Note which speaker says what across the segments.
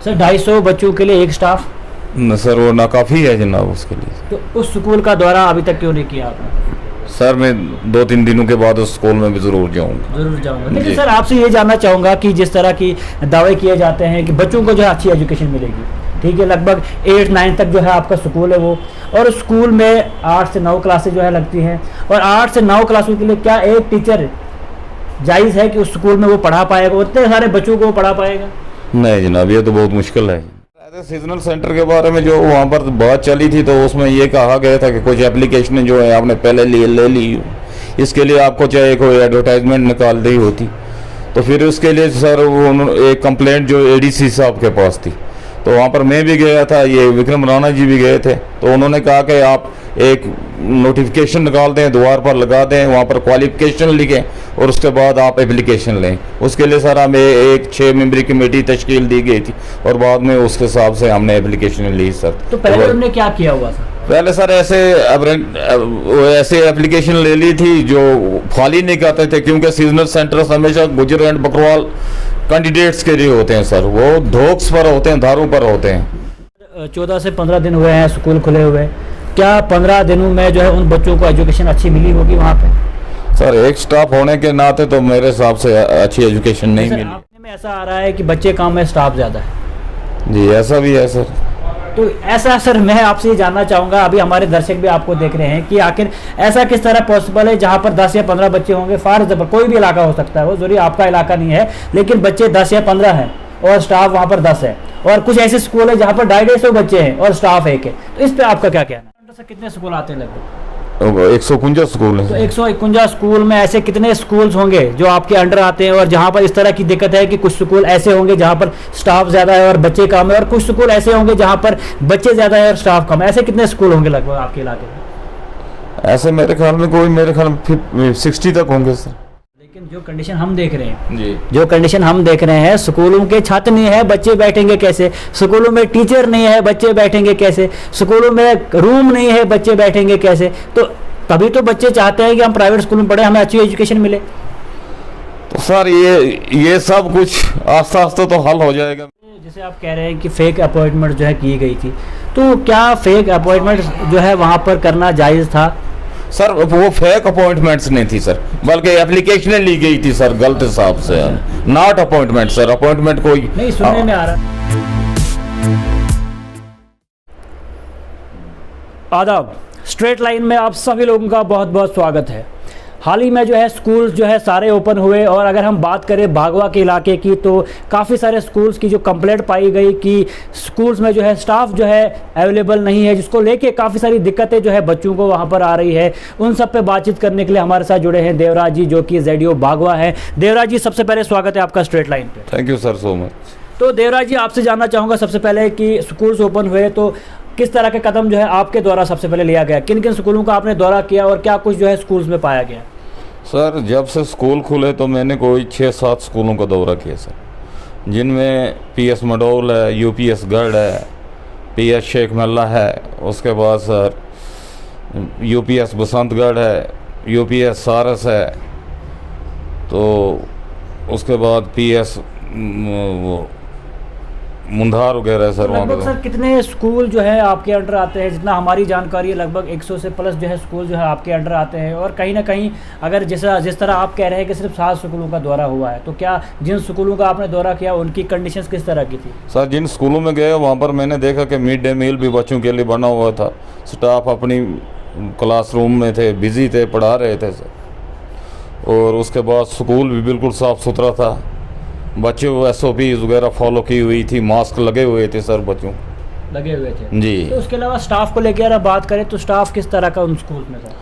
Speaker 1: Sir 250 बच्चों के लिए एक स्टाफ?
Speaker 2: न सर, वो नाकाफ़ी है जनाब उसके लिए।
Speaker 1: तो उस स्कूल का दौरा अभी तक क्यों नहीं किया आपने?
Speaker 2: सर मैं 2-3 दिनों के बाद उस स्कूल में भी ज़रूर जाऊँगा।
Speaker 1: जरूर जाऊंगा। लेकिन सर आपसे ये जानना चाहूँगा कि जिस तरह की दावे किए जाते हैं कि बच्चों को जो है अच्छी एजुकेशन मिलेगी, ठीक है, लगभग 8-9 तक जो है आपका स्कूल है वो, और स्कूल में 8 से 9 क्लासेज जो है लगती हैं, और 8 से 9 क्लासों के लिए क्या एक टीचर जायज़ है कि उस स्कूल में वो पढ़ा पाएगा, उतने सारे बच्चों को वो पढ़ा पाएगा?
Speaker 2: नहीं जनाब, ये तो बहुत मुश्किल है। सीजनल सेंटर के बारे में जो वहाँ पर बात चली थी तो उसमें ये कहा गया था कि कुछ एप्लीकेशनें जो है आपने पहले ले ली, इसके लिए आपको चाहे कोई एडवर्टाइजमेंट निकाल दी होती, तो फिर उसके लिए सर वो एक कंप्लेंट जो एडीसी साहब के पास थी, तो वहाँ पर मैं भी गया था, ये विक्रम राणा जी भी गए थे, तो उन्होंने कहा कि आप एक नोटिफिकेशन निकाल दें, द्वार पर लगा दें, वहाँ पर क्वालिफिकेशन लिखें और उसके बाद आप एप्लीकेशन लें। उसके लिए सर हमें एक 6 मेंबरी कमेटी तश्कील दी गई थी और बाद में उसके हिसाब से हमने एप्लीकेशन ली सर।
Speaker 1: तो पहले हमने क्या किया हुआ था?
Speaker 2: पहले सर ऐसे एप्लीकेशन ले ली थी जो खाली नहीं करते थे, क्योंकि सीजनल सेंटर्स हमेशा गुजर एंड बकरवाल कैंडिडेट्स के लिए होते हैं सर, वो धोख्स पर होते हैं, धारों पर होते हैं।
Speaker 1: 14 से 15 दिन हुए हैं स्कूल खुले हुए, क्या 15 दिनों में जो है उन बच्चों को एजुकेशन अच्छी मिली होगी वहाँ पे?
Speaker 2: सर एक स्टाफ होने के नाते तो मेरे हिसाब से अच्छी एजुकेशन नहीं मिली।
Speaker 1: आपने में ऐसा आ रहा है कि बच्चे कम है, स्टाफ ज़्यादा है?
Speaker 2: जी ऐसा भी है सर।
Speaker 1: तो ऐसा सर मैं आपसे ये जानना चाहूँगा, अभी हमारे दर्शक भी आपको देख रहे हैं कि आखिर ऐसा किस तरह पॉसिबल है जहाँ पर 10 या 15 बच्चे होंगे, फार एग्जाम्पल कोई भी इलाका हो सकता है, वो जरूरी आपका इलाका नहीं है, लेकिन बच्चे 10 या 15 हैं और स्टाफ वहाँ पर 10 है, और कुछ ऐसे स्कूल है जहाँ पर 250 बच्चे हैं और स्टाफ 1 है, तो इस पर आपका क्या कहना है? कितने स्कूल आते हैं लगभग?
Speaker 2: 151 स्कूल हैं।
Speaker 1: तो 151 स्कूल में ऐसे कितने स्कूल्स होंगे जो आपके अंडर आते हैं, और जहाँ पर इस तरह की दिक्कत है कि कुछ स्कूल ऐसे होंगे जहाँ पर स्टाफ ज़्यादा है और बच्चे कम है, और कुछ स्कूल ऐसे होंगे जहाँ पर बच्चे ज़्यादा है और स्टाफ कम है, ऐसे कितने स्कूल होंगे लगभग आपके इलाके में?
Speaker 2: ऐसे मेरे ख्याल में 60 तक होंगे सर।
Speaker 1: लेकिन जो कंडीशन हम देख रहे हैं
Speaker 2: जी,
Speaker 1: जो कंडीशन हम देख रहे हैं, स्कूलों के छात्र नहीं है, बच्चे बैठेंगे कैसे? स्कूलों में टीचर नहीं है, बच्चे बैठेंगे कैसे? स्कूलों में रूम नहीं है, बच्चे बैठेंगे कैसे? तो तभी तो बच्चे चाहते हैं कि हम प्राइवेट स्कूल में पढ़े, हमें अच्छी एजुकेशन मिले।
Speaker 2: तो सर ये सब कुछ आस्ते आस्ते तो हल हो जाएगा।
Speaker 1: जैसे आप कह रहे हैं कि फेक अपॉइंटमेंट जो है की गई थी, तो क्या फेक अपॉइंटमेंट जो है वहाँ पर करना जायज़ था?
Speaker 2: सर वो फेक अपॉइंटमेंट्स नहीं थी सर, बल्कि एप्लीकेशनें ली गई थी सर गलत हिसाब से, नॉट अपॉइंटमेंट सर। अपॉइंटमेंट कोई
Speaker 1: नहीं सुनने में आ रहा। आदाब, स्ट्रेट लाइन में आप सभी लोगों का बहुत बहुत स्वागत है। हाल ही में जो है स्कूल्स जो है सारे ओपन हुए, और अगर हम बात करें भागवा के इलाके की तो काफ़ी सारे स्कूल्स की जो कंप्लेंट पाई गई कि स्कूल्स में जो है स्टाफ जो है अवेलेबल नहीं है, जिसको लेके काफ़ी सारी दिक्कतें जो है बच्चों को वहां पर आ रही है। उन सब पे बातचीत करने के लिए हमारे साथ जुड़े हैं देवराज जी, जो कि ZDO भागवा है। देवराज जी, सबसे पहले स्वागत है आपका स्ट्रेट लाइन पे।
Speaker 2: Thank you sir so much.
Speaker 1: तो देवराज जी, आपसे जानना चाहूँगा सबसे पहले कि स्कूल्स ओपन हुए तो किस तरह के कदम जो है आपके द्वारा सबसे पहले लिया गया, किन किन स्कूलों का आपने दौरा किया और क्या कुछ जो है स्कूल्स में पाया गया?
Speaker 2: सर जब से स्कूल खुले तो मैंने कोई 6-7 स्कूलों का दौरा किया सर, जिनमें PS मडोल है, UPS गढ़ है, PS शेख मल्ला है, उसके बाद सर UPS बसंतगढ़ है, UPS सारस है, तो उसके बाद PS वो मुंधार वगैरह सर। वहाँ
Speaker 1: लगभग सर कितने स्कूल जो है आपके अंडर आते हैं? जितना हमारी जानकारी है लगभग 100 से प्लस जो है स्कूल जो है आपके अंडर आते हैं, और कहीं ना कहीं अगर जिस तरह आप कह रहे हैं कि सिर्फ 7 स्कूलों का दौरा हुआ है, तो क्या जिन स्कूलों का आपने दौरा किया उनकी कंडीशंस किस तरह की थी?
Speaker 2: सर जिन स्कूलों में गए वहाँ पर मैंने देखा कि मिड डे मील भी बच्चों के लिए बना हुआ था, स्टाफ अपनी क्लासरूम में थे, बिजी थे, पढ़ा रहे थे सर, और उसके बाद स्कूल भी बिल्कुल साफ़ सुथरा था, बच्चे SOP वगैरह फॉलो की हुई थी, मास्क लगे हुए थे सर, बच्चों
Speaker 1: लगे हुए थे
Speaker 2: जी।
Speaker 1: तो उसके अलावा स्टाफ को लेकर अगर बात करें तो स्टाफ किस तरह का उन स्कूल में था?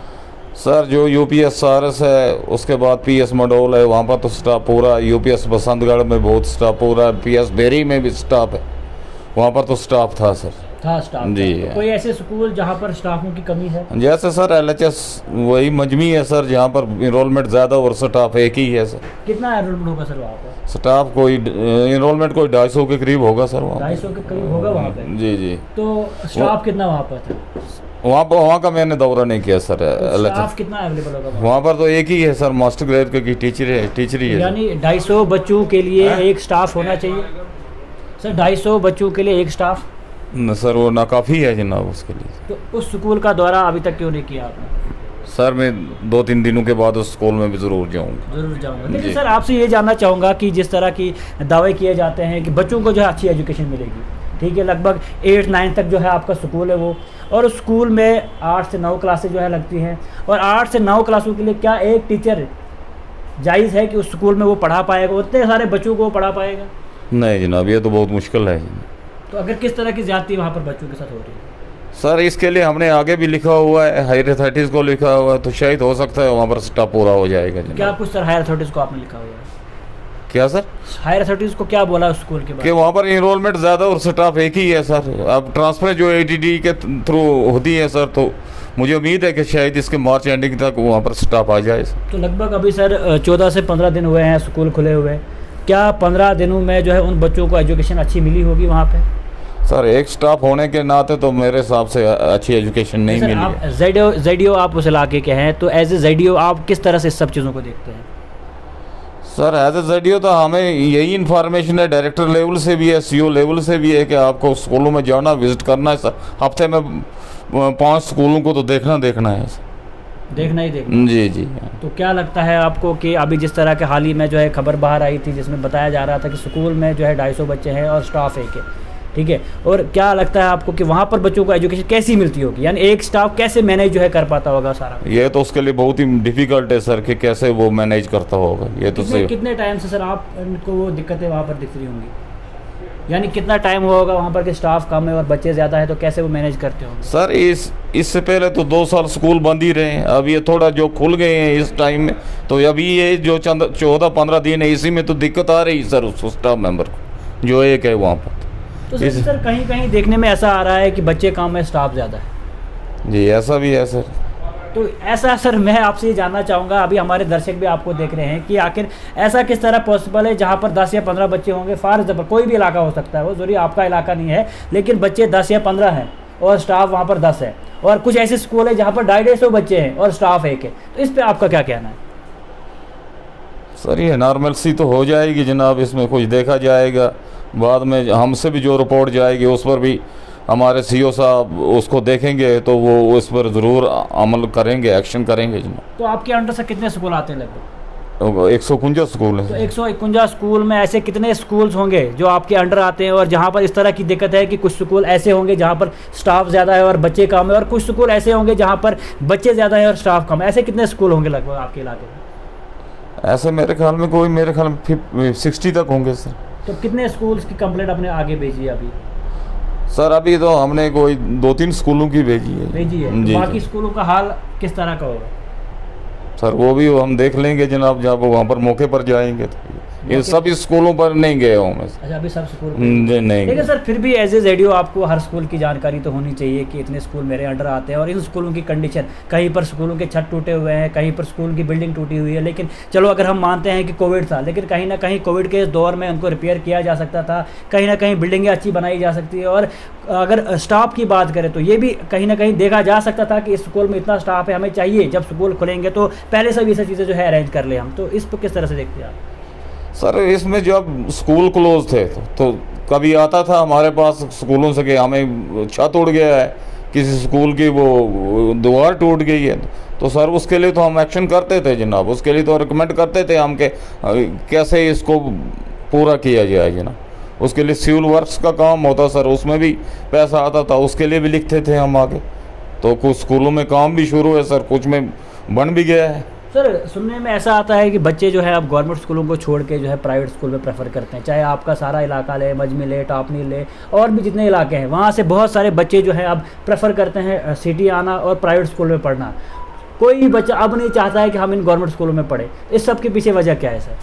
Speaker 2: सर जो UPS सारस है, उसके बाद PS मडोल है, वहाँ पर तो स्टाफ पूरा, UPS बसंतगढ़ में बहुत स्टाफ पूरा, PS बेरी में भी स्टाफ है, वहाँ पर तो स्टाफ था सर।
Speaker 1: था स्टाफ
Speaker 2: जी।
Speaker 1: तो कोई ऐसे स्कूल जहाँ पर स्टाफों की कमी है?
Speaker 2: जैसे सर LHS वही मजमी है सर, जहाँ पर इनरोलमेंट ज़्यादा और स्टाफ एक ही है सर।
Speaker 1: कितना एनरोलमेंट होगा सर वहाँ पर?
Speaker 2: स्टाफ कोई इनरोलमेंट कोई 250 के करीब होगा सर वहाँ।
Speaker 1: 250 के करीब होगा वहाँ पे?
Speaker 2: जी जी।
Speaker 1: तो स्टाफ कितना वहाँ पर था?
Speaker 2: वहाँ का मैंने दौरा नहीं किया सर।
Speaker 1: तो स्टाफ कितना अवेलेबल होगा
Speaker 2: वहाँ पर? तो एक ही है सर, मास्टर ग्रेड की टीचर ही है।
Speaker 1: यानी 250 बच्चों के लिए एक स्टाफ होना चाहिए? सर 250 बच्चों के लिए एक स्टाफ,
Speaker 2: न सर वो नाकाफ़ी है जनाब उसके लिए।
Speaker 1: तो उस स्कूल का दौरा अभी तक क्यों नहीं किया आपने?
Speaker 2: सर मैं 2-3 दिनों के बाद उस स्कूल में भी ज़रूर जाऊँगा।
Speaker 1: ज़रूर जाऊंगा, लेकिन
Speaker 2: जी।
Speaker 1: सर आपसे ये जानना चाहूँगा कि जिस तरह की दावे किए जाते हैं कि बच्चों को जो है अच्छी एजुकेशन मिलेगी, ठीक है, लगभग 8-9 तक जो है आपका स्कूल है वो, और उस स्कूल में 8 से 9 क्लासेज जो है लगती हैं, और 8 से 9 क्लासों के लिए क्या एक टीचर जायज़ है कि उस स्कूल में वो पढ़ा पाएगा, उतने सारे बच्चों को वो पढ़ा पाएगा?
Speaker 2: नहीं जनाब ये तो बहुत मुश्किल है जनाब।
Speaker 1: तो अगर किस तरह की ज़्यादती वहाँ पर बच्चों के साथ हो रही है?
Speaker 2: सर इसके लिए हमने आगे भी लिखा हुआ है, हायर अथॉरिटीज़ को लिखा हुआ है, तो शायद हो सकता है वहाँ पर स्टाफ पूरा हो जाएगा जनाब।
Speaker 1: क्या कुछ सर हायर अथॉरिटीज़ को आपने लिखा हुआ है?
Speaker 2: क्या सर?
Speaker 1: हायर अथॉरिटीज़ को क्या बोला उस स्कूल के
Speaker 2: कि
Speaker 1: बारे में?
Speaker 2: वहाँ पर इनरोलमेंट ज़्यादा और स्टाफ एक ही है सर। अब ट्रांसफ़र जो ATD के थ्रू होती है सर, तो मुझे उम्मीद है कि शायद इसके मार्च एंडिंग तक वहाँ पर स्टाफ आ जाए सर।
Speaker 1: तो लगभग अभी सर 14 से 15 दिन हुए हैं स्कूल खुले हुए, क्या 15 दिनों में जो है उन बच्चों को एजुकेशन अच्छी मिली होगी वहाँ पे?
Speaker 2: सर एक स्टाफ होने के नाते तो मेरे हिसाब से अच्छी एजुकेशन नहीं
Speaker 1: सर
Speaker 2: मिली
Speaker 1: आप
Speaker 2: है।
Speaker 1: ZDO आप उस इलाके के हैं, तो एज ए ZDO आप किस तरह से इस सब चीज़ों को देखते हैं?
Speaker 2: सर एज ए ZDO तो हमें यही इन्फॉर्मेशन है, डायरेक्टर लेवल से भी है, CO लेवल से भी है कि आपको स्कूलों में जाना, विजिट करना है सर। हफ्ते में 5 स्कूलों को तो देखना है सर।
Speaker 1: देखना ही देखना।
Speaker 2: जी जी।
Speaker 1: तो क्या लगता है आपको कि अभी जिस तरह के हाल ही में जो है खबर बाहर आई थी जिसमें बताया जा रहा था कि स्कूल में जो है 250 बच्चे हैं और स्टाफ एक है, ठीक है, और क्या लगता है आपको कि वहाँ पर बच्चों को एजुकेशन कैसी मिलती होगी, यानी एक स्टाफ कैसे मैनेज जो है कर पाता होगा सारा?
Speaker 2: ये तो उसके लिए बहुत ही डिफिकल्ट है सर कि कैसे वो मैनेज करता होगा, ये तो सही।
Speaker 1: कितने टाइम से सर आप इनको वो दिक्कतें वहाँ पर दिख रही होंगी, यानी कितना टाइम होगा वहाँ पर कि स्टाफ कम है और बच्चे ज़्यादा है, तो कैसे वो मैनेज करते होंगे?
Speaker 2: सर इससे पहले तो 2 साल स्कूल बंद ही रहे हैं, अब ये थोड़ा जो खुल गए हैं इस टाइम में, तो अभी ये जो 14-15 दिन है इसी में तो दिक्कत आ रही सर उस स्टाफ मेंबर को जो एक है वहाँ पर।
Speaker 1: तो सर कहीं कहीं देखने में ऐसा आ रहा है कि बच्चे कम है स्टाफ ज़्यादा है।
Speaker 2: जी ऐसा भी है सर।
Speaker 1: तो ऐसा सर मैं आपसे ये जानना चाहूँगा, अभी हमारे दर्शक भी आपको देख रहे हैं कि आखिर ऐसा किस तरह पॉसिबल है जहाँ पर 10 या 15 बच्चे होंगे, फॉर एग्जाम्पल कोई भी इलाका हो सकता है, वो जरूरी आपका इलाका नहीं है, लेकिन बच्चे 10 या 15 हैं और स्टाफ वहाँ पर 10 है, और कुछ ऐसे स्कूल है जहाँ पर 250 बच्चे हैं और स्टाफ एक है, तो इस पर आपका क्या कहना है?
Speaker 2: सर ये नॉर्मल सी तो हो जाएगी जनाब, इसमें कुछ देखा जाएगा, बाद में हमसे भी जो रिपोर्ट जाएगी उस पर भी हमारे CO साहब उसको देखेंगे तो वो उस पर ज़रूर अमल करेंगे, एक्शन करेंगे जनाब।
Speaker 1: तो आपके अंडर से कितने स्कूल आते हैं लगभग?
Speaker 2: 151 स्कूल
Speaker 1: तो
Speaker 2: हैं।
Speaker 1: 151 स्कूल में ऐसे कितने स्कूल्स होंगे जो आपके अंडर आते हैं और जहाँ पर इस तरह की दिक्कत है कि कुछ स्कूल ऐसे होंगे जहाँ पर स्टाफ ज़्यादा है और बच्चे कम है, और कुछ स्कूल ऐसे होंगे जहाँ पर बच्चे ज़्यादा है और स्टाफ कम है? ऐसे कितने स्कूल होंगे लगभग आपके इलाके में?
Speaker 2: ऐसे मेरे ख्याल में 60 तक होंगे सर।
Speaker 1: तो कितने स्कूल्स की कंप्लेंट अपने आगे भेजी है अभी?
Speaker 2: सर अभी तो हमने कोई 2-3 स्कूलों की भेजी है।
Speaker 1: तो
Speaker 2: जी
Speaker 1: बाकी
Speaker 2: जी।
Speaker 1: स्कूलों का हाल किस तरह का होगा?
Speaker 2: सर वो भी हम देख लेंगे जनाब, जब वहाँ पर मौके पर जाएंगे तो ये सभी स्कूलों पर नहीं गए हूँ मैं।
Speaker 1: अच्छा अभी सब स्कूल
Speaker 2: जी नहीं।
Speaker 1: ठीक है सर, फिर भी एज ए ZDO आपको हर स्कूल की जानकारी तो होनी चाहिए कि इतने स्कूल मेरे अंडर आते हैं और इन स्कूलों की कंडीशन, कहीं पर स्कूलों के छत टूटे हुए हैं, कहीं पर स्कूल की बिल्डिंग टूटी हुई है, लेकिन चलो अगर हम मानते हैं कि कोविड था, लेकिन कहीं ना कहीं कोविड के दौर में उनको रिपेयर किया जा सकता था, कहीं ना कहीं बिल्डिंगें अच्छी बनाई जा सकती है, और अगर स्टाफ की बात करें तो ये भी कहीं ना कहीं देखा जा सकता था कि इस स्कूल में इतना स्टाफ है, हमें चाहिए जब स्कूल खुलेंगे तो पहले से भी सब चीज़ें जो है अरेंज कर ले हम। तो इस पर किस तरह से देखते हैं आप?
Speaker 2: सर इसमें जब स्कूल क्लोज थे तो कभी आता था हमारे पास स्कूलों से कि हमें छत उड़ गया है, किसी स्कूल की वो दीवार टूट गई है, तो सर उसके लिए तो हम एक्शन करते थे जनाब, उसके लिए तो रिकमेंड करते थे हम के कैसे इसको पूरा किया जाए जनाब। उसके लिए सिविल वर्क्स का काम होता सर, उसमें भी पैसा आता था, उसके लिए भी लिखते थे हम आगे। तो कुछ स्कूलों में काम भी शुरू है सर, कुछ में बन भी गया है।
Speaker 1: सर सुनने में ऐसा आता है कि बच्चे जो है अब गवर्नमेंट स्कूलों को छोड़ के जो है प्राइवेट स्कूल में प्रेफर करते हैं, चाहे आपका सारा इलाका ले, मजमी ले, टापनी ले, और भी जितने इलाके हैं वहाँ से बहुत सारे बच्चे जो है अब प्रेफर करते हैं सिटी आना और प्राइवेट स्कूल में पढ़ना। कोई बच्चा अब नहीं चाहता है कि हम इन गवर्नमेंट स्कूलों में पढ़े। इस सब के पीछे वजह क्या है sir?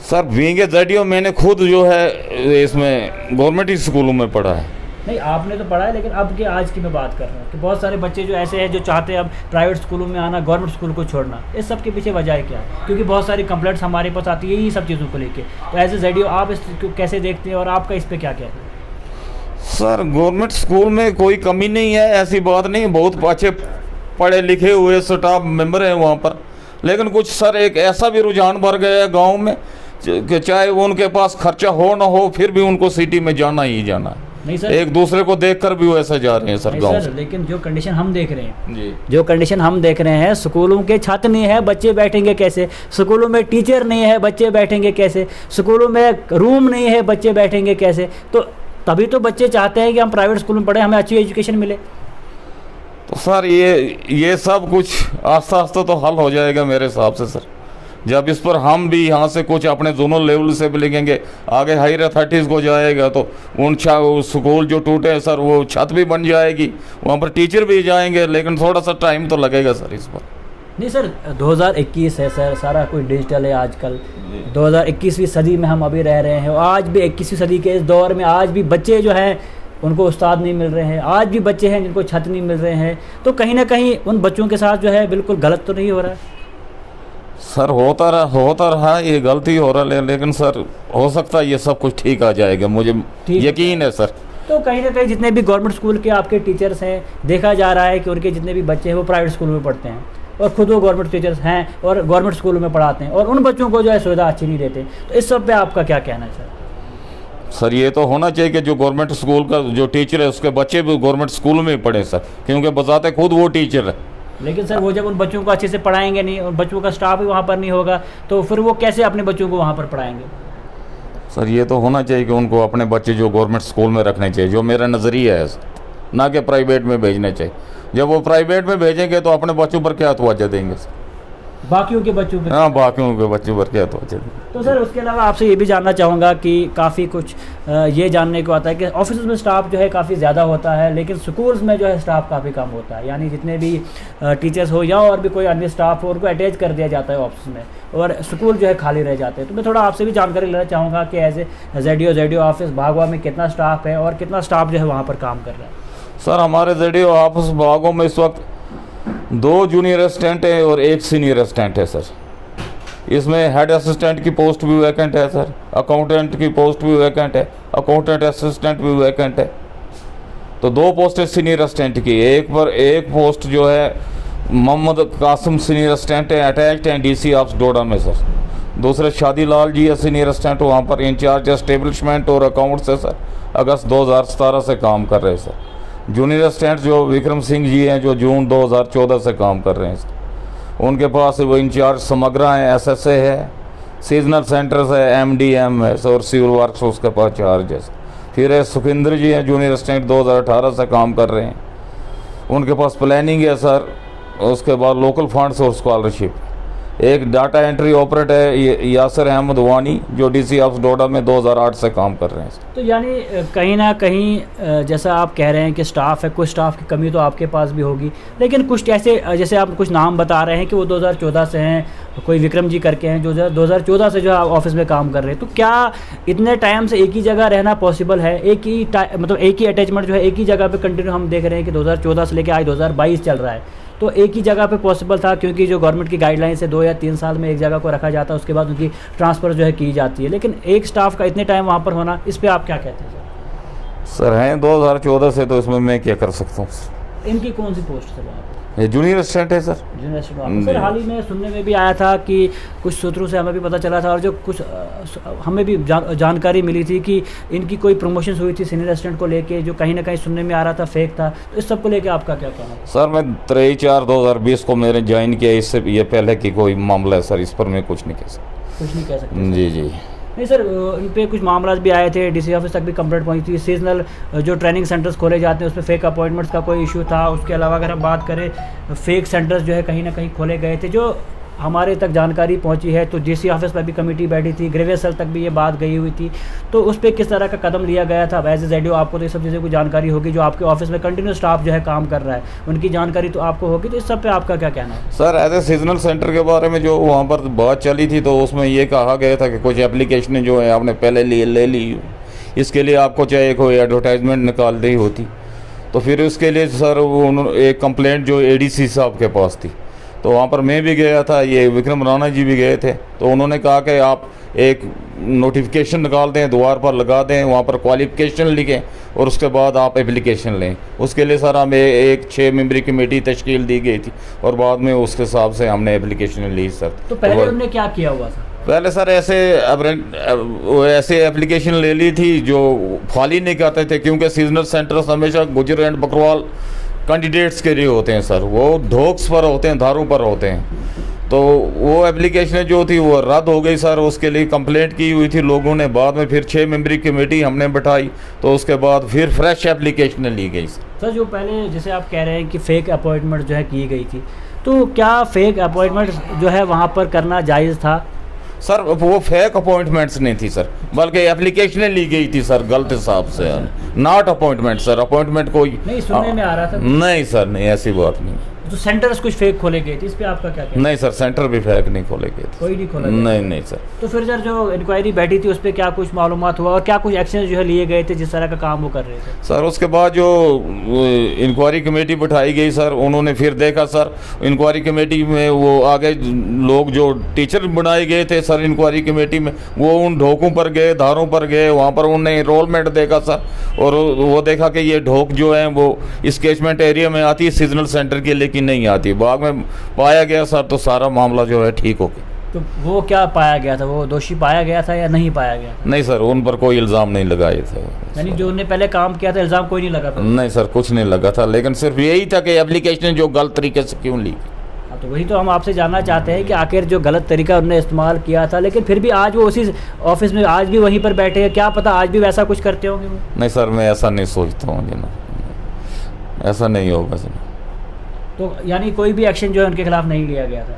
Speaker 2: Sir being a ZDO मैंने खुद जो है इसमें गवर्नमेंट स्कूलों में पढ़ा है।
Speaker 1: नहीं आपने तो पढ़ा है, लेकिन अब के आज की मैं बात कर रहा हूँ कि बहुत सारे बच्चे जो ऐसे हैं जो चाहते हैं अब प्राइवेट स्कूलों में आना, गवर्नमेंट स्कूल को छोड़ना। इस सब के पीछे वजह क्या है? क्योंकि बहुत सारी कंप्लेंट्स हमारे पास आती है यही सब चीज़ों को लेके। तो एज ए ZDO आप इसको कैसे देखते हैं और आपका इस पर क्या कहते हैं?
Speaker 2: सर गवर्नमेंट स्कूल में कोई कमी नहीं है, ऐसी बात नहीं, बहुत अच्छे पढ़े लिखे हुए स्टाफ मेंबर हैं वहाँ पर, लेकिन कुछ सर एक ऐसा भी रुझान भर गया है गाँव में चाहे उनके पास खर्चा हो ना हो फिर भी उनको सिटी में जाना ही जाना है।
Speaker 1: नहीं सर,
Speaker 2: एक दूसरे को देखकर भी वो ऐसे जा रहे हैं सर
Speaker 1: नहीं
Speaker 2: गाँव
Speaker 1: सर,
Speaker 2: से।
Speaker 1: लेकिन जो कंडीशन हम देख रहे हैं,
Speaker 2: जी
Speaker 1: जो कंडीशन हम देख रहे हैं, स्कूलों के छत नहीं है, बच्चे बैठेंगे कैसे? स्कूलों में टीचर नहीं है, बच्चे बैठेंगे कैसे? स्कूलों में रूम नहीं है, बच्चे बैठेंगे कैसे? तो तभी तो बच्चे चाहते हैं कि हम प्राइवेट स्कूल में पढ़ें, हमें अच्छी एजुकेशन मिले।
Speaker 2: तो सर ये सब कुछ आस्ता आस्ता तो हल हो जाएगा मेरे हिसाब से सर, जब इस पर हम भी यहाँ से कुछ अपने दोनों लेवल से भी लिखेंगे। आगे हायर अथॉरिटीज़ को जाएगा तो उन स्कूल जो टूटे हैं सर वो छत भी बन जाएगी, वहाँ पर टीचर भी जाएंगे, लेकिन थोड़ा सा टाइम तो लगेगा सर इस पर।
Speaker 1: नहीं सर, 2021 है सर, सारा कुछ डिजिटल है आजकल। 2021वीं सदी में हम अभी रह रहे हैं, और आज भी 21वीं सदी के इस दौर में आज भी बच्चे जो हैं उनको उस्ताद नहीं मिल रहे हैं, आज भी बच्चे हैं जिनको छत नहीं मिल रहे हैं। तो कहीं ना कहीं उन बच्चों के साथ जो है बिल्कुल गलत तो नहीं हो रहा है?
Speaker 2: सर होता रहा ये गलती हो रहा है, लेकिन सर हो सकता है ये सब कुछ ठीक आ जाएगा, मुझे यकीन है सर।
Speaker 1: तो कहीं ना कहीं जितने भी गवर्नमेंट स्कूल के आपके टीचर्स हैं, देखा जा रहा है कि उनके जितने भी बच्चे हैं वो प्राइवेट स्कूल में पढ़ते हैं, और खुद वो गवर्नमेंट टीचर्स हैं और गवर्नमेंट स्कूलों में पढ़ाते हैं, और उन बच्चों को जो है सुविधा अच्छी नहीं देते। तो इस सब पे आपका क्या कहना है सर?
Speaker 2: सर ये तो होना चाहिए कि जो गवर्नमेंट स्कूल का जो टीचर है उसके बच्चे भी गवर्नमेंट स्कूल में ही पढ़े सर, क्योंकि बताते खुद वो टीचर है।
Speaker 1: लेकिन सर वो जब उन बच्चों को अच्छे से पढ़ाएंगे नहीं और बच्चों का स्टाफ भी वहाँ पर नहीं होगा, तो फिर वो कैसे अपने बच्चों को वहाँ पर पढ़ाएंगे?
Speaker 2: सर ये तो होना चाहिए कि उनको अपने बच्चे जो गवर्नमेंट स्कूल में रखने चाहिए, जो मेरा नज़रिया है सर, ना कि प्राइवेट में भेजने चाहिए। जब वो प्राइवेट में भेजेंगे तो अपने बच्चों पर क्या तवज्जो देंगे सर?
Speaker 1: बाकियों के बच्चों पे?
Speaker 2: हाँ, बाकियों के बच्चों पर क्या तवज्जो देंगे।
Speaker 1: तो सर उसके अलावा आपसे ये भी जानना चाहूँगा कि काफ़ी कुछ ये जानने को आता है कि ऑफिस में स्टाफ जो है काफ़ी ज़्यादा होता है, लेकिन स्कूल्स में जो है स्टाफ काफ़ी कम होता है, यानी जितने भी टीचर्स हो या और भी कोई अन्य स्टाफ हो उनको अटैच कर दिया जाता है ऑफिस में, और स्कूल जो है खाली रह जाते हैं। तो मैं थोड़ा आपसे भी जानकारी लेना चाहूँगा कि एज ए ZDO ऑफिस भागवा में कितना स्टाफ है और कितना स्टाफ जो है वहाँ पर काम कर रहा है?
Speaker 2: सर हमारे ZDO ऑफिस भागों में इस वक्त 2 जूनियर असिस्टेंट है और 1 सीनियर असिस्टेंट है सर। इसमें हेड असिस्टेंट की पोस्ट भी वैकेंट है सर, अकाउंटेंट की पोस्ट भी वैकेंट है, अकाउंटेंट असिस्टेंट भी वैकेंट है। तो 2 पोस्ट है सीनियर असिस्टेंट की, एक पोस्ट जो है मोहम्मद कासिम सीनियर असिस्टेंट है, अटैच्ड है DC ऑफ्स डोडा में सर। दूसरे शादी लाल जी है सीनियर असिस्टेंट, वहाँ पर इंचार्ज एस्टेब्लिशमेंट और अकाउंट्स है सर, अगस्त 2017 से काम कर रहे हैं सर। जूनियर असिस्टेंट जो विक्रम सिंह जी हैं जो जून 2014 से काम कर रहे हैं सर। उनके पास वो इंचार्ज समग्रा है, SSA है, सीजनल सेंटर्स है, MDM है और सिविल वर्क्स उसके पास चार्ज है। फिर है सुखिंदर जी हैं जूनियर असिस्टेंट 2018 से काम कर रहे हैं, उनके पास प्लानिंग है सर। उसके बाद लोकल फंड्स और स्कॉलरशिप। एक डाटा एंट्री ऑपरेटर है यासिर अहमद वानी जो DC ऑफ्स डोडा में 2008 से काम कर रहे हैं।
Speaker 1: तो यानी कहीं ना कहीं जैसा आप कह रहे हैं कि स्टाफ है, कुछ स्टाफ की कमी तो आपके पास भी होगी, लेकिन कुछ ऐसे जैसे आप कुछ नाम बता रहे हैं कि वो 2014 से हैं, कोई विक्रम जी करके हैं जो 2014 से जो है ऑफिस में काम कर रहे हैं। तो क्या इतने टाइम से एक ही जगह रहना पॉसिबल है? एक ही अटैचमेंट जो है एक ही जगह पे कंटिन्यू हम देख रहे हैं कि 2014 से लेकर आज 2022 चल रहा है, तो एक ही जगह पे पॉसिबल था क्योंकि जो गवर्नमेंट की गाइडलाइंस है 2 या 3 साल में एक जगह को रखा जाता है, उसके बाद उनकी ट्रांसफ़र जो है की जाती है, लेकिन एक स्टाफ का इतने टाइम वहाँ पर होना, इस पर आप क्या कहते हैं
Speaker 2: सर? हैं 2014 से, तो इसमें मैं क्या कर सकता हूँ?
Speaker 1: इनकी कौन सी पोस्ट है वहाँ पर?
Speaker 2: ये जूनियर असिस्टेंट है सर।
Speaker 1: Junior assistant. सर हाल ही में सुनने में भी आया था कि कुछ सूत्रों से हमें भी पता चला था और जो कुछ हमें भी जानकारी मिली थी कि इनकी कोई प्रमोशन हुई थी सीनियर असिस्टेंट को लेके, जो कहीं ना कहीं सुनने में आ रहा था फेक था। तो इस सब को लेके आपका क्या कहना है?
Speaker 2: सर मैं 23/4/2020 को मैंने ज्वाइन किया, इससे ये पहले की कोई मामला है सर, इस पर मैं कुछ नहीं कह सकता।
Speaker 1: कुछ नहीं कह सकते?
Speaker 2: जी
Speaker 1: नहीं सर, इन पे कुछ मामला भी आए थे, DC ऑफिस तक भी कंप्लेंट पहुंची थी। सीजनल जो ट्रेनिंग सेंटर्स खोले जाते हैं उसमें फेक अपॉइंटमेंट्स का कोई इशू था। उसके अलावा अगर हम बात करें फेक सेंटर्स जो है कहीं ना कहीं खोले गए थे, जो हमारे तक जानकारी पहुंची है। तो DC ऑफिस पर भी कमेटी बैठी थी, ग्रेवियस सेल तक भी ये बात गई हुई थी। तो उस पर किस तरह का कदम लिया गया था? एज ए ZDO आपको तो ये सब चीज़ें की जानकारी होगी, जो आपके ऑफिस में कंटिन्यू स्टाफ जो है काम कर रहा है उनकी जानकारी तो आपको होगी। तो इस सब पे आपका क्या कहना है
Speaker 2: sir? As a seasonal centre के बारे में जो वहाँ पर बात चली थी, तो उसमें ये कहा गया था कि कुछ एप्लीकेशनें जो है आपने पहले ले ली, इसके लिए आपको चाहे कोई एडवर्टाइजमेंट निकाल दी होती। तो फिर उसके लिए सर एक कंप्लेंट जो ADC साहब के पास थी, तो वहाँ पर मैं भी गया था, ये विक्रम राणा जी भी गए थे। तो उन्होंने कहा कि आप एक नोटिफिकेशन निकाल दें, द्वार पर लगा दें, वहाँ पर क्वालिफिकेशन लिखें और उसके बाद आप एप्लीकेशन लें। उसके लिए सर हमें एक 6 मेंबरी कमेटी तश्कील दी गई थी और बाद में उसके हिसाब से हमने एप्लीकेशन ली सर।
Speaker 1: तो पहले उन्होंने क्या किया हुआ था?
Speaker 2: पहले सर ऐसे एप्लीकेशन ले ली थी जो खाली नहीं करते थे, क्योंकि सीजनल सेंटर्स हमेशा गुजर एंड बकरवाल कैंडिडेट्स के लिए होते हैं सर, वो ढोक्स पर होते हैं, धारों पर होते हैं। तो वो एप्लीकेशन जो थी वो रद्द हो गई सर, उसके लिए कंप्लेंट की हुई थी लोगों ने। बाद में फिर 6 मेंबरी कमेटी हमने बैठाई, तो उसके बाद फिर फ्रेश एप्लीकेशन ली गई
Speaker 1: सर। जो पहले जैसे आप कह रहे हैं कि फ़ेक अपॉइंटमेंट जो है की गई थी, तो क्या फ़ेक अपॉइंटमेंट जो है वहाँ पर करना जायज़ था?
Speaker 2: सर वो फेक अपॉइंटमेंट्स नहीं थी सर, बल्कि एप्लीकेशनें ली गई थी सर गलत हिसाब से, नॉट अपॉइंटमेंट सर। अपॉइंटमेंट कोई
Speaker 1: नहीं सुनने में आ रहा था।
Speaker 2: नहीं सर, नहीं ऐसी बात नहीं।
Speaker 1: तो सेंटर्स कुछ फेक खोले गए थे, इस पे आपका क्या कहना?
Speaker 2: नहीं सर, सेंटर भी फेक नहीं खोले गए थे,
Speaker 1: कोई नहीं खोला?
Speaker 2: नहीं सर।
Speaker 1: तो फिर सर जो इंक्वायरी बैठी थी उस पर क्या कुछ मालूमात हुआ और क्या कुछ एक्शन जो है लिए गए थे जिस तरह का काम वो कर रहे थे?
Speaker 2: सर उसके बाद जो इंक्वायरी कमेटी बैठाई गई सर, उन्होंने फिर देखा सर, इंक्वायरी कमेटी में वो आगे लोग जो टीचर बनाए गए थे सर इंक्वायरी कमेटी में, वो उन ढोकों पर गए, धारों पर गए, वहाँ पर उन्होंने एनरोलमेंट देखा सर, और वो देखा कि ये ढोक जो है वो इस कैचमेंट एरिया में आती है सीजनल सेंटर की, लेकिन नहीं आती। बाद में पाया गया सर, तो सारा मामला जो है ठीक हो गया।
Speaker 1: तो वो क्या पाया गया था, वो दोषी पाया गया था या नहीं पाया गया?
Speaker 2: नहीं सर, उन पर कोई इल्ज़ाम नहीं लगाए थे।
Speaker 1: यानी जो उन्होंने पहले काम किया था इल्ज़ाम कोई नहीं लगा था?
Speaker 2: नहीं सर, कुछ नहीं लगा था, लेकिन सिर्फ यही था कि एप्लीकेशन जो गलत तरीके से क्यों ली।
Speaker 1: तो वही तो हम आपसे जानना चाहते हैं कि आखिर जो गलत तरीका उन्होंने इस्तेमाल किया था, लेकिन फिर भी आज वो उसी ऑफिस में आज भी वहीं पर बैठे हैं, क्या पता आज भी वैसा कुछ करते होंगे वो?
Speaker 2: नहीं सर, मैं ऐसा नहीं सोचता हूँ जी, ना ऐसा नहीं होगा सर।
Speaker 1: तो यानी कोई भी एक्शन जो है उनके खिलाफ नहीं लिया गया था?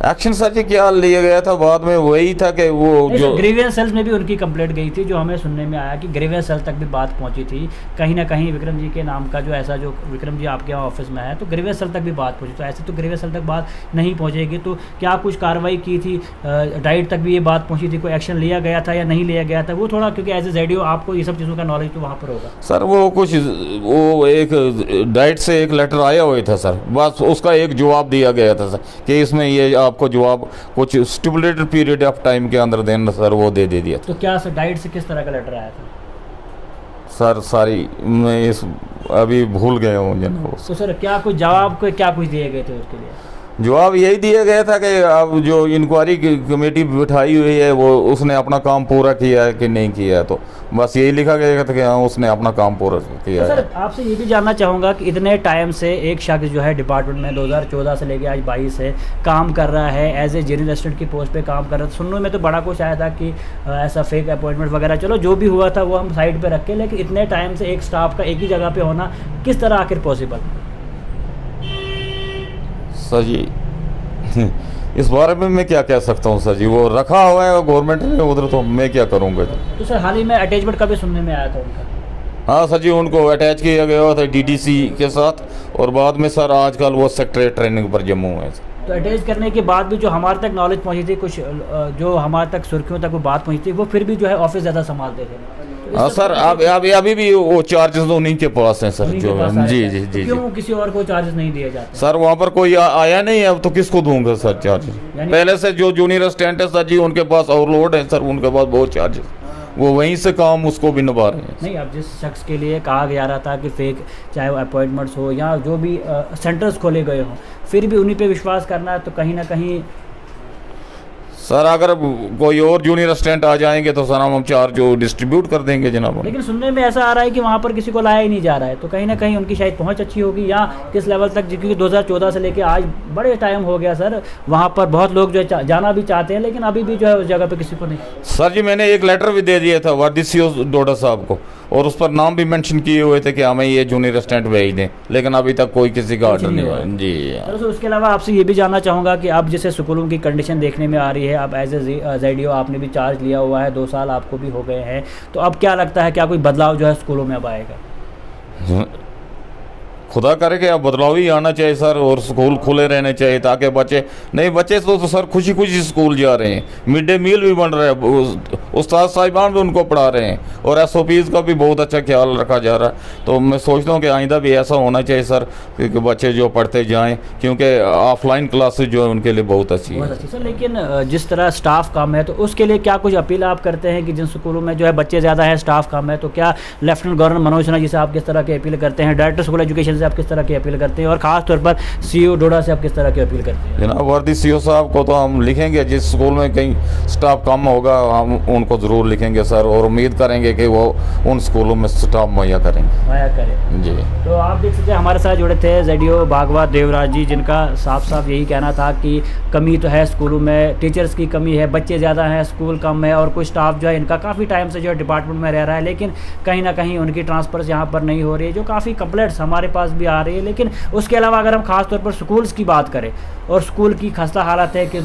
Speaker 2: एक्शन सर जी क्या लिया गया था, बाद में वही था कि वो जो
Speaker 1: ग्रीवियंस सेल्स में भी उनकी कंप्लेंट गई थी, जो हमें सुनने में आया कि ग्रीवियंस सेल तक भी बात पहुंची थी कहीं ना कहीं विक्रम जी के नाम का, जो ऐसा जो विक्रम जी आपके यहाँ ऑफिस में है, तो ग्रीवियंस सेल तक भी बात पहुंची। तो ऐसे तो ग्रीवियंस सेल तक बात नहीं पहुंचेगी, तो क्या कुछ कार्रवाई की थी? डाइट तक भी ये बात पहुँची थी, कोई एक्शन लिया गया था या नहीं लिया गया था? वो थोड़ा, क्योंकि एज ए ZDO आपको ये सब चीज़ों का नॉलेज तो वहाँ पर होगा
Speaker 2: सर। वो एक डाइट से एक लेटर आया हुआ था सर, बस उसका एक जवाब दिया गया था सर कि इसमें ये आपको जवाब कुछ स्टिपुलेटेड पीरियड ऑफ टाइम के अंदर देना सर, वो दे दिया था।
Speaker 1: तो क्या सर डाइट से किस तरह का लेटर आया था?
Speaker 2: सर सारी मैं इस अभी भूल गया हूँ जनाब।
Speaker 1: तो सर क्या कुछ जवाब को क्या कुछ दिए गए थे उसके लिए?
Speaker 2: जवाब यही दिया गया था कि अब जो इंक्वायरी कमेटी बिठाई हुई है वो उसने अपना काम पूरा किया है कि नहीं किया है, तो बस यही लिखा गया था कि हाँ उसने अपना काम पूरा किया है।
Speaker 1: सर आपसे ये भी जानना चाहूँगा कि इतने टाइम से एक शख्स जो है डिपार्टमेंट में 2014 से लेकर आज 22 से काम कर रहा है, एज ए जूनियर असिस्टेंट की पोस्ट पे काम कर रहा था। सुनने में तो बड़ा कुछ आया था कि ऐसा फेक अपॉइंटमेंट वगैरह, चलो जो भी हुआ था वो हम साइड पर रख के, लेकिन इतने टाइम से एक स्टाफ का एक ही जगह पर होना किस तरह आखिर पॉसिबल?
Speaker 2: सर जी इस बारे में मैं क्या कह सकता हूँ सर जी, वो रखा हुआ है गवर्नमेंट ने उधर, तो मैं क्या करूँगा।
Speaker 1: तो सर हाल ही में अटैचमेंट का भी सुनने में आया था उनका?
Speaker 2: हाँ सर जी, उनको अटैच किया गया था DDC के साथ, और बाद में सर आजकल वो सेक्रेटरी ट्रेनिंग पर जम्मू है।
Speaker 1: तो अटैच करने के बाद भी जो हमारे तक नॉलेज पहुंची थी, कुछ जो हमारे तक सुर्खियों तक वो बात पहुंची थी, वो फिर भी जो है ऑफिस ज़्यादा संभालते थे।
Speaker 2: हाँ सर, अभी भी वो चार्जेस तो उन्हीं के पास हैं सर, जो है जी।
Speaker 1: क्यों किसी और को चार्जेस नहीं दिए जाते?
Speaker 2: सर वहाँ पर कोई आया नहीं है, अब तो किसको दूंगा सर चार्जेस? पहले से जो जूनियर असिस्टेंट है सर जी, उनके पास ओवरलोड है सर, उनके पास बहुत चार्जेस, वो वहीं से काम उसको भी निभा रहे हैं।
Speaker 1: नहीं, अब जिस शख्स के लिए कहा जा रहा था कि फेक चाहे वो अपॉइंटमेंट्स हो या जो भी सेंटर्स खोले गए हों, फिर भी उन्हीं पे विश्वास करना है, तो कहीं ना कहीं
Speaker 2: सर अगर कोई और जूनियर असिस्टेंट आ जाएंगे तो सर हम चार्ज जो डिस्ट्रीब्यूट कर देंगे जनाब।
Speaker 1: लेकिन सुनने में ऐसा आ रहा है कि वहाँ पर किसी को लाया ही नहीं जा रहा है, तो कहीं ना कहीं उनकी शायद पहुँच अच्छी होगी या किस लेवल तक, क्योंकि 2014 से लेकर आज बड़े टाइम हो गया सर, वहाँ पर बहुत लोग जो है जाना भी चाहते हैं, लेकिन अभी भी जो है उस जगह पर किसी को नहीं।
Speaker 2: सर जी मैंने एक लेटर भी दे दिया था वार्डिसियो डोडा साहब को, और उस पर नाम भी मेंशन किए हुए थे कि हमें ये जूनियर असिस्टेंट भेज दें, लेकिन अभी तक कोई किसी का ऑर्डर नहीं हुआ जी।
Speaker 1: सर उसके अलावा आपसे ये भी जानना चाहूँगा कि अब जैसे स्कूलों की कंडीशन देखने में आ रही है, अब एज ए ZDO आपने भी चार्ज लिया हुआ है, 2 साल आपको भी हो गए हैं, तो अब क्या लगता है क्या कोई बदलाव जो है स्कूलों में अब आएगा?
Speaker 2: खुदा करे कि अब बदलाव ही आना चाहिए सर, और स्कूल खुले रहने चाहिए ताकि बच्चे तो सर खुशी खुशी स्कूल जा रहे हैं, मिड डे मील भी बन रहा है, उस्ताद साहिबान भी उनको पढ़ा रहे हैं और SOPs का भी बहुत अच्छा ख्याल रखा जा रहा है। तो मैं सोचता हूँ कि आइंदा भी ऐसा होना चाहिए सर कि बच्चे जो पढ़ते जाएं, क्योंकि ऑफलाइन क्लासेस जो है उनके लिए बहुत अच्छी
Speaker 1: बहुत
Speaker 2: है।
Speaker 1: अच्छी सर। लेकिन जिस तरह स्टाफ कम है तो उसके लिए क्या कुछ अपील आप करते हैं कि जिन स्कूलों में जो है बच्चे ज़्यादा हैं, स्टाफ कम है, तो क्या लेफ्टिनेंट गवर्नर मनोज सिन्हा जी से आप किस तरह की अपील करते हैं, डायरेक्टर स्कूल एजुकेशन से आप किस तरह की अपील करते हैं, और ख़ास तौर पर CEO डोडा से आप किस तरह की अपील करते हैं?
Speaker 2: जनाब वर्दी CO साहब को तो हम लिखेंगे, जिस स्कूल में कहीं स्टाफ कम होगा हम उनको ज़रूर लिखेंगे सर, और उम्मीद करेंगे कि वो उन स्कूलों में स्टाफ मुहैया करेंगे जी।
Speaker 1: तो आप देख सकते हैं हमारे साथ जुड़े थे ZDO भागवा देवराज जी, जिनका साफ साफ यही कहना था कि कमी तो है स्कूलों में, टीचर्स की कमी है, बच्चे ज़्यादा हैं, स्कूल कम है, और कुछ स्टाफ जो है इनका काफ़ी टाइम से जो है डिपार्टमेंट में रह रहा है, लेकिन कहीं ना कहीं उनकी ट्रांसफर्स यहाँ पर नहीं हो रही है, जो काफ़ी कंप्लेंट्स हमारे पास भी आ रही है। लेकिन उसके अलावा अगर हम खास तौर पर स्कूल्स की बात करें, और स्कूल की खस्ता हालत है कि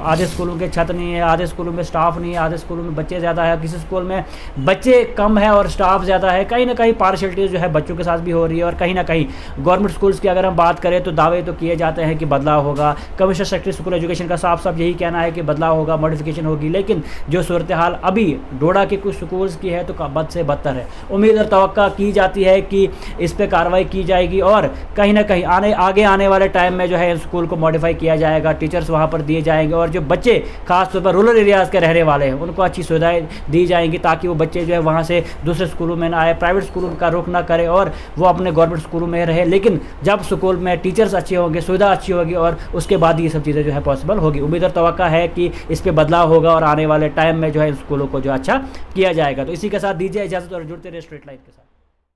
Speaker 1: आधे स्कूलों के छत नहीं है, आधे स्कूलों में स्टाफ नहीं है, आधे स्कूलों में बच्चे ज़्यादा है, किसी स्कूल में बच्चे कम है और स्टाफ ज़्यादा है, कहीं ना कहीं पार्शलिटी जो है बच्चों के साथ भी हो रही है। और कहीं ना कहीं गवर्नमेंट स्कूल्स की अगर हम बात करें तो दावे तो किए जाते हैं कि बदलाव होगा, कमिश्नर सेक्रेटरी स्कूल एजुकेशन का साफ साफ यही कहना है कि बदलाव होगा, मॉडिफिकेशन होगी, लेकिन जो सूरत हाल अभी डोडा के कुछ स्कूल्स की है तो बद से बदतर है। उम्मीद और तवक्का की जाती है कि इस पर कार्रवाई की जाएगी और कहीं ना कहीं आगे आने वाले टाइम में जो है स्कूल को मॉडिफाई किया जाएगा, टीचर्स वहाँ पर दिए जाएंगे, और जो बच्चे खासतौर पर रूरल एरियाज़ के रहने वाले हैं उनको अच्छी सुविधाएं दी जाएंगी, ताकि वो बच्चे जो है वहाँ से दूसरे स्कूलों में ना आए, प्राइवेट स्कूलों का रुख ना करें और वो अपने गवर्नमेंट स्कूलों में रहे। लेकिन जब स्कूल में टीचर्स अच्छे होंगे, सुविधा अच्छी होगी, और उसके बाद ये सब चीज़ें जो है पॉसिबल होगी। उम्मीद और तवक्का है कि इस पर बदलाव होगा और आने वाले टाइम में जो है स्कूलों को जो अच्छा किया जाएगा। तो इसी के साथ दीजिए इजाज़त और जुड़ते रहे स्ट्रीट लाइट के साथ।